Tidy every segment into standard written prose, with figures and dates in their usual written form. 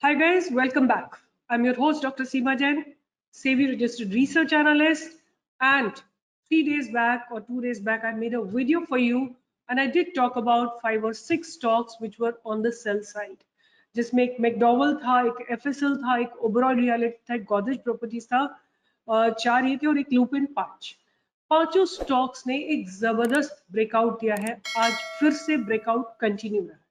Hi guys, welcome back. I'm your host Dr. Seema Jain, SEBI registered research analyst, and 3 days back or 2 days back I made a video for you and I did talk about 5 or 6 stocks which were on the sell side. जिसमें एक McDowell था, एक FSL था, एक Oberoi reality था, एक Godrej properties था, 4 ये थे और एक लूपिन 5। पांचों स्टॉक्स ने एक जबरदस्त ब्रेकआउट दिया है। आज फिर से ब्रेकआउट कंटिन्यू रहा है,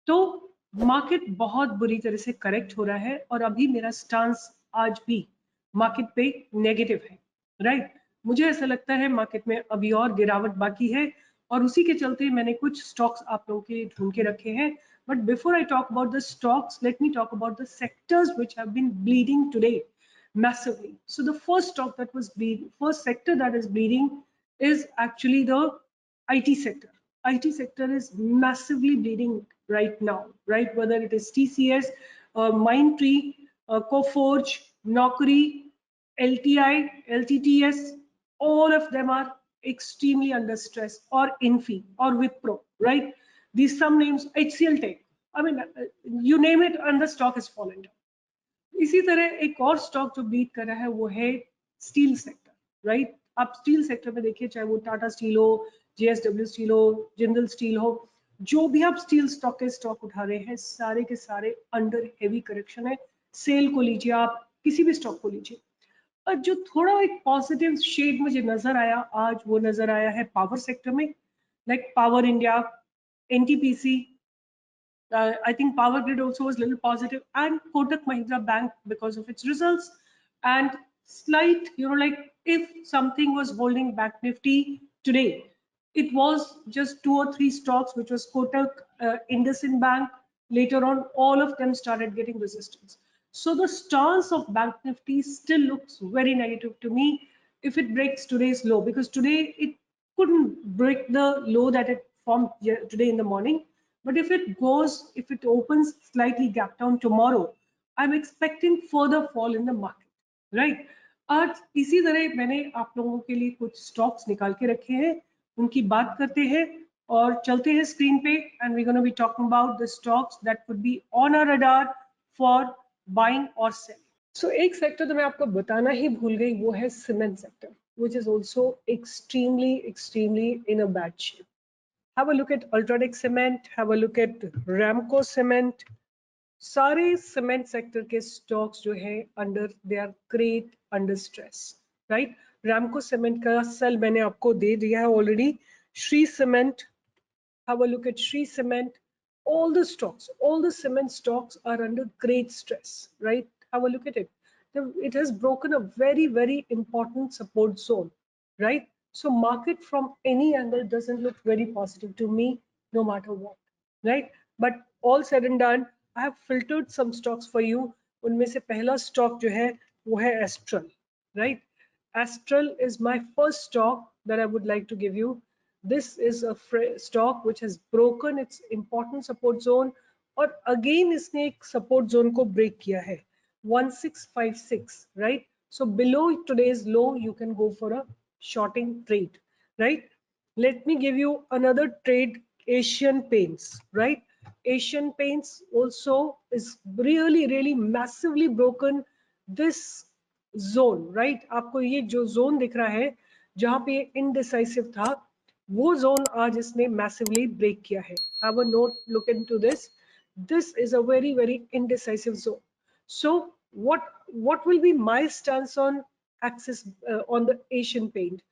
तो मार्केट बहुत बुरी तरह से करेक्ट हो रहा है और अभी मेरा स्टांस आज भी मार्केट पे नेगेटिव है, राइट। मुझे ऐसा लगता है मार्केट में अभी और गिरावट बाकी है और उसी के चलते मैंने कुछ स्टॉक्स आप लोगों के लिए ढूंढ के रखे हैं। But before I talk about the stocks, let me talk about the sectors which have been bleeding today massively. So the first stock that was bleeding, first sector that is bleeding is actually the IT sector. IT sector is massively bleeding right now, right? Whether it is TCS, Mindtree, Coforge, Naukri, LTI, LTTS, all of them are extremely under stress, or Infi, or Wipro, right? These some names, HCL Tech, I mean, you name it, and the stock has fallen down. इसी तरह एक और stock जो beat कर रहा है वो है स्टील सेक्टर, राइट। आप स्टील सेक्टर में देखिए, चाहे वो टाटा स्टील हो, JSW स्टील हो, जिंदल स्टील हो, जो भी आप स्टील स्टॉक के स्टॉक उठा रहे हैं सारे के सारे अंडर हेवी करेक्शन है। सेल को लीजिए, आप किसी भी स्टॉक को लीजिए। और जो थोड़ा एक पॉजिटिव शेड मुझे नजर आया आज, वो नजर आया है पावर सेक्टर में, like power India, NTPC, I think Power Grid also was a little positive, and Kotak Mahindra Bank because of its results, and slight, like if something was holding back Nifty today, it was just 2 or 3 stocks, which was Kotak, IndusInd Bank. Later on, all of them started getting resistance. So the stance of Bank Nifty still looks very negative to me if it breaks today's low, because today it couldn't break the low that it formed today in the morning. But if it opens slightly gap down tomorrow, I'm expecting further fall in the market, right? आज इसी तरह मैंने आप लोगों के लिए कुछ stocks निकाल के रखे हैं, उनकी बात करते हैं और चलते हैं स्क्रीन पे, and we gonna be talking about the stocks that could be on a radar for buying और सेलिंग। सो एक सेक्टर तो मैं आपको बताना ही भूल गई, वो है cement sector, which is also extremely in a bad shape. Have a look at Ultradex Cement, have a look at Ramco Cement. सारे सीमेंट सेक्टर के स्टॉक्स जो है they are great under stress, right. Ramco cement का sell मैंने आपको दे दिया है already. Shri cement, have a look at Shree Cement. All the cement stocks are under great stress, right? Have a look at it. It has broken a very important support zone, right? So market from any angle doesn't look very positive to me, no matter what, right? But all said and done, I have filtered some stocks for you. उनमें से पहला stock जो है वो है Astral, right? Astral is my first stock that I would like to give you. This is a stock which has broken its important support zone, और again इसने एक support zone को break किया है 1656, right? So below today's low you can go for a shorting trade, right? Let me give you another trade, Asian Paints, right? Asian Paints also is really massively broken this zone, right? आपको ये जो zone दिख रहा है जहां पे indecisive था, वो zone आज इसने massively break किया है. Have a look into this. This is a very indecisive zone. So what will be my stance on access on the Asian Paint?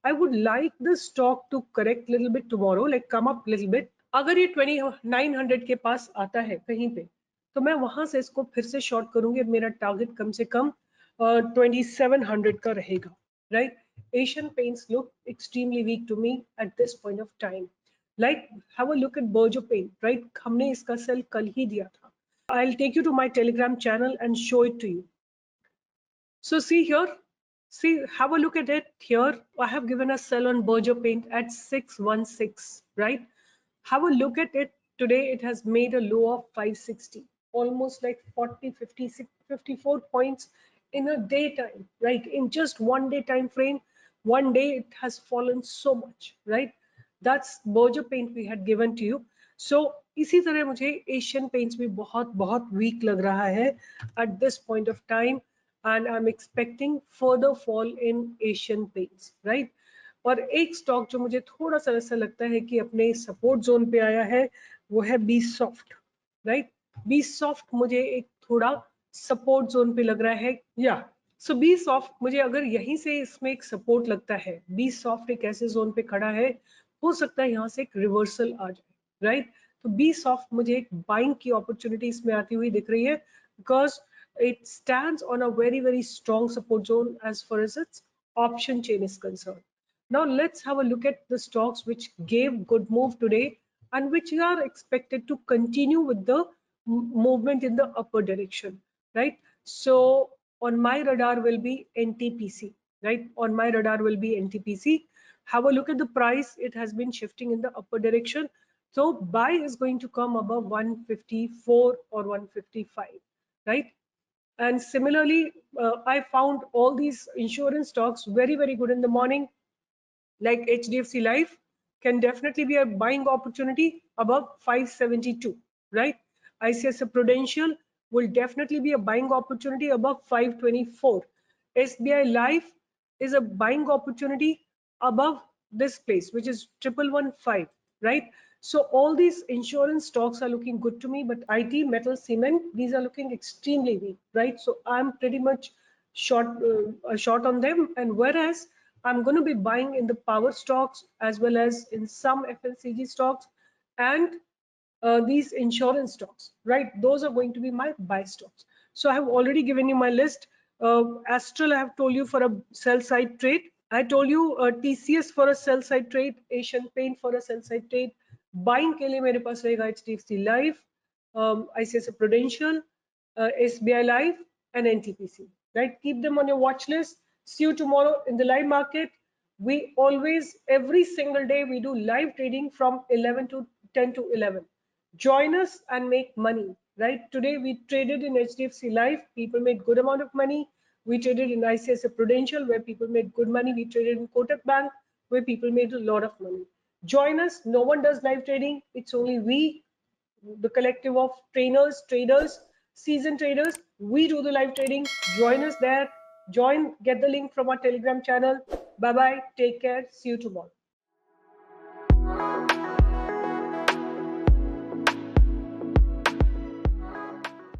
I would like the stock to correct little bit tomorrow, like come up little bit. अगर ये 2900 के पास आता है कहीं पे, तो मैं वहां से इसको फिर से शॉर्ट करूंगी। मेरा टारगेट कम से कम 2700 का रहेगा, right? Asian Paints look extremely weak to me at this point of time. Like, have a look at Berger Paint, right? हमने इसका सेल कल ही दिया था. I'll take you to my Telegram channel and show it to you. So see here, have a look at it here. I have given a sell on Berger Paint at 616, right? Have a look at it today. It has made a low of 560, almost like 40, 56, 54 points in a daytime, right? In just 1 day time frame, 1 day it has fallen so much, right? That's Berger Paint we had given to you. So इसी तरह मुझे Asian paints भी बहुत week लग रहा है at this point of time, and I am expecting further fall in Asian paints, right. और एक स्टॉक जो मुझे थोड़ा सा ऐसा लगता है कि अपने सपोर्ट जोन पे आया है वो है B soft, right. B soft मुझे एक थोड़ा सपोर्ट जोन पे लग रहा है, या सो बी सॉफ्ट मुझे अगर यहीं से इसमें एक सपोर्ट लगता है, बी सॉफ्ट एक ऐसे जोन पे खड़ा है, हो सकता है यहाँ से एक रिवर्सल आ जाए, राइट। तो बी सॉफ्ट मुझे एक बाइंग की अपॉर्चुनिटी इसमें आती हुई दिख रही है, because it stands on a very strong support zone as far as its option chain is concerned. Now let's have a look at the stocks which gave good move today and which are expected to continue with the movement in the upper direction, right? So on my radar will be NTPC, right? On my radar will be NTPC. Have a look at the price. It has been shifting in the upper direction. So buy is going to come above 154 or 155, right? And similarly, I found all these insurance stocks very good in the morning, like HDFC Life can definitely be a buying opportunity above 572, right? ICICI Prudential will definitely be a buying opportunity above 524. SBI Life is a buying opportunity above this place, which is 1115, right? So all these insurance stocks are looking good to me, but IT, metal, cement, these are looking extremely weak, right? So I'm pretty much short on them, and whereas I'm going to be buying in the power stocks as well as in some FMCG stocks and these insurance stocks, right? Those are going to be my buy stocks. So I have already given you my list. Astral, I have told you for a sell side trade. I told you TCS for a sell side trade, Asian Paint for a sell side trade. Buying के लिए मेरे पास रहेगा HDFC Life, ICICI Prudential, SBI Life, and NTPC. Right? Keep them on your watch list. See you tomorrow in the live market. We always, every single day, we do live trading from 11 to 10 to 11. Join us and make money. Right? Today we traded in HDFC Life. People made good amount of money. We traded in ICICI Prudential, where people made good money. We traded in Kotak Bank, where people made a lot of money. Join us. No one does live trading. It's only we, the collective of trainers, traders, seasoned traders. We do the live trading. Join us there. Join, get the link from our Telegram channel. Bye bye. Take care. See you tomorrow.